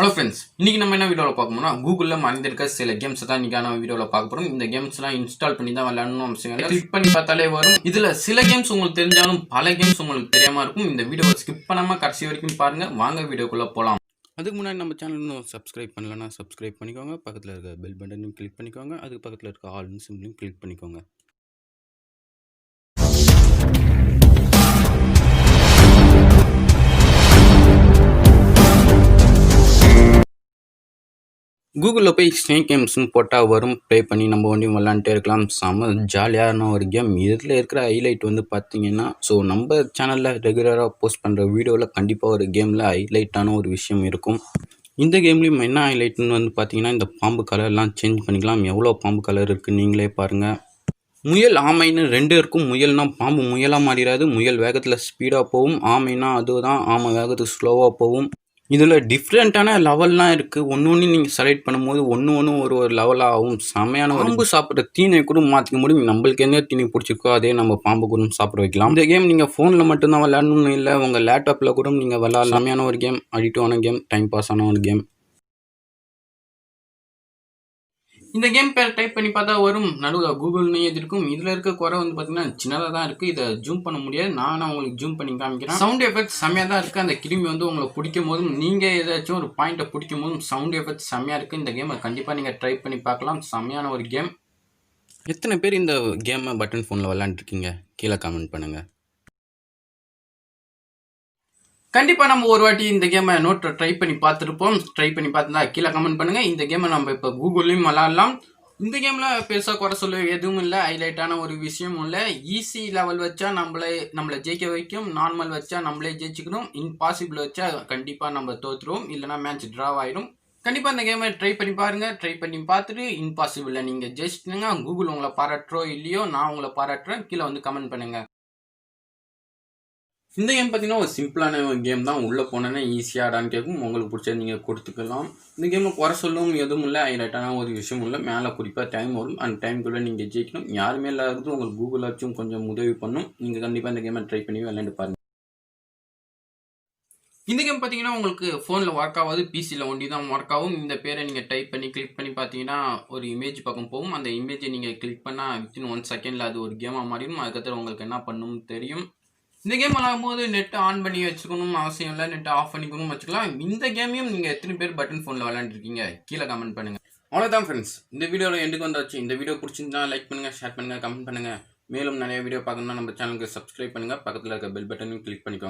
Hello friends, இன்னைக்கு நம்ம என்ன வீடியோவில் பார்க்கணும்னா கூகுளில் மறைந்திருக்க சில கேம்ஸ் தான் இன்னைக்கான வீடியோவில் பார்க்க போகிறோம். இந்த கேம்ஸ்லாம் இன்ஸ்டால் பண்ணி தான் விளையாடணும் அவசியம் இல்லை. கிளிக் பண்ணி பார்த்தாலே வரும். இதில் சில கேம்ஸ் உங்களுக்கு தெரிஞ்சாலும் பல கேம்ஸ் உங்களுக்கு தெரியாமல் இருக்கும். இந்த வீடியோவை ஸ்கிப் பண்ணாமல் கடைசி வரைக்கும் பாருங்கள். வாங்க வீடியோக்குள்ளே போகலாம். அதுக்கு முன்னாடி நம்ம சேனல் இன்னும் சப்ஸ்கிரைப் பண்ணலன்னா சப்ஸ்கிரைப் பண்ணிக்கோங்க. பக்கத்தில் இருக்க பெல் பட்டனையும் கிளிக் பண்ணிக்கோங்க. அதுக்கு பக்கத்தில் இருக்க ஆல் சிம்பிளையும் கிளிக் பண்ணிக்கோங்க. கூகுளில் போய் ஸ்னேக் கேம்ஸ்னு போட்டால் வரும். ப்ளே பண்ணி நம்ம வண்டியும் விளாண்டுட்டே இருக்கலாம். செம்ம ஜாலியான ஒரு கேம். இதில் இருக்கிற ஹைலைட் வந்து பார்த்தீங்கன்னா, ஸோ நம்ம சேனலில் ரெகுலராக போஸ்ட் பண்ணுற வீடியோவில் கண்டிப்பாக ஒரு கேமில் ஹைலைட்டான ஒரு விஷயம் இருக்கும். இந்த கேம்லேயும் என்ன ஹைலைட்னு வந்து பார்த்தீங்கன்னா, இந்த பாம்பு கலர்லாம் சேஞ்ச் பண்ணிக்கலாம். எவ்வளோ பாம்பு கலர் இருக்குது நீங்களே பாருங்கள். முயல் ஆமைன்னு ரெண்டு இருக்கும். முயல்னா பாம்பு முயலாக மாறிடாது. முயல் வேகத்தில் ஸ்பீடாக போகும். ஆமைனா அதுதான், ஆமை வேகத்துக்கு ஸ்லோவாக போகும். இதில் டிஃப்ரெண்ட்டான லெவல்லாம் இருக்குது. ஒன்று நீங்கள் செலக்ட் பண்ணும்போது ஒன்று ஒரு லெவலாகவும் செமையான பாம்பு சாப்பிட்ற தீனை கூட மாற்றிக்க முடியும். நம்மளுக்கு எந்த தீனி பிடிச்சிருக்கோ அதே நம்ம பாம்பு கூட சாப்பிட வைக்கலாம். இந்த கேம் நீங்கள் ஃபோனில் மட்டும்தான் விளையாடணும்னு இல்லை, உங்கள் லேப்டாப்பில் கூட நீங்கள் விளையாடலாம். செமையான ஒரு கேம், அடிக்டிவான கேம், டைம் பாஸ் ஆன ஒரு கேம். இந்த கேம் பேர் டைப் பண்ணி பார்த்தா வரும். நடுவில் கூகுள்னே இருக்கும். இதில் இருக்க குறை வந்து பார்த்தீங்கன்னா சின்னதாக தான் இருக்குது. இதை ஜூம் பண்ண முடியாது. நான் உங்களுக்கு ஜூம் பண்ணி காமிக்கிறேன். சவுண்ட் எஃபெக்ட் செம்மையாக தான் இருக்குது. அந்த கிருமி வந்து உங்களை பிடிக்கும் போதும் நீங்கள் ஏதாச்சும் ஒரு பாயிண்ட்டை பிடிக்கும் போதும் சவுண்ட் எஃபெக்ட் செம்மையாக இருக்குது. இந்த கேமை கண்டிப்பாக நீங்கள் ட்ரை பண்ணி பார்க்கலாம். செம்மையான ஒரு கேம். எத்தனை பேர் இந்த கேமை பட்டன் ஃபோனில் விளாண்டுருக்கீங்க? கீழே கமெண்ட் பண்ணுங்கள். கண்டிப்பாக நம்ம ஒரு வாட்டி இந்த கேமை நோட்டை ட்ரை பண்ணி பார்த்துருப்போம். ட்ரை பண்ணி பார்த்துருந்தா கீழே கமெண்ட் பண்ணுங்கள். இந்த கேமை நம்ம இப்போ கூகுள்லையும் விளாட்லாம். இந்த கேமில் பெருசாக குறை சொல்ல எதுவும் இல்லை. ஹைலைட்டான ஒரு விஷயமும் இல்லை. ஈஸி லெவல் வச்சா நம்மளை ஜெயிக்க வைக்கும். நார்மல் வச்சா நம்மளே ஜெயிச்சுக்கணும். இம்பாசிபிள் வச்சா கண்டிப்பாக நம்ம தோற்றுருவோம். இல்லைனா மேட்ச் ட்ராவ் ஆகிடும். கண்டிப்பாக இந்த கேமை ட்ரை பண்ணி பாருங்கள். ட்ரை பண்ணி பார்த்துட்டு இம்பாசிபிளில் நீங்கள் ஜெயிச்சிட்டுங்க. கூகுள் உங்களை பாராட்டுறோ இல்லையோ, நான் உங்களை பாராட்டுறேன். கீழே வந்து கமெண்ட் பண்ணுங்கள். இந்த கேம் பார்த்தீங்கன்னா ஒரு சிம்பிளான ஒரு கேம் தான். உள்ளே போனோன்னா ஈஸியாடான்னு கேட்கும். உங்களுக்கு பிடிச்சது நீங்கள் கொடுத்துக்கலாம். இந்த கேமை குறை சொல்லவும் எதுவும் இல்லை. ஹைலைட்டான ஒரு விஷயம் இல்லை. மேலே குறிப்பாக டைம் வரும். அந்த டைமுக்குள்ளே நீங்கள் ஜெயிக்கணும். யாருமே இல்லாதது உங்களுக்கு கூகுள் ஆச்சும் கொஞ்சம் உதவி பண்ணும். நீங்கள் கண்டிப்பாக இந்த கேமை ட்ரை பண்ணி விளையாண்டு பாருங்கள். இந்த கேம் பார்த்தீங்கன்னா உங்களுக்கு ஃபோனில் ஒர்க் ஆகாது, பிசியில் ஒண்டி தான் ஒர்க் ஆகும். இந்த பேரை நீங்கள் டைப் பண்ணி கிளிக் பண்ணி பார்த்தீங்கன்னா ஒரு இமேஜ் பக்கம் போகும். அந்த இமேஜை நீங்கள் கிளிக் பண்ணால் வித்தின் 1 செகண்டில் அது ஒரு கேமாக மாறிடும். அதுக்கப்புறம் உங்களுக்கு என்ன பண்ணணும்னு தெரியும். இந்த கேம் விளாடும்போது நெட்டை ஆன் பண்ணி வச்சுக்கணும் அவசியம் இல்லை. நெட்டை ஆஃப் பண்ணிக்கணும் வச்சுக்கலாம். இந்த கேமையும் நீங்கள் எத்தனை பேர் பட்டன் ஃபோனில் விளையாண்டுருக்கீங்க கீழே கமெண்ட் பண்ணுங்கள். அவ்வளோதான் ஃப்ரெண்ட்ஸ், இந்த வீடியோவில் எண்டுக்கு வந்தாச்சு. இந்த வீடியோ பிடிச்சிருந்தா லைக் பண்ணுங்கள், ஷேர் பண்ணுங்கள், கமெண்ட் பண்ணுங்கள். மேலும் நிறைய வீடியோ பார்க்கணுன்னா நம்ம சேனலுக்கு சப்ஸ்கிரைப் பண்ணுங்கள். பக்கத்தில் இருக்க பெல் பட்டனையும் கிளிக் பண்ணிக்கோங்க.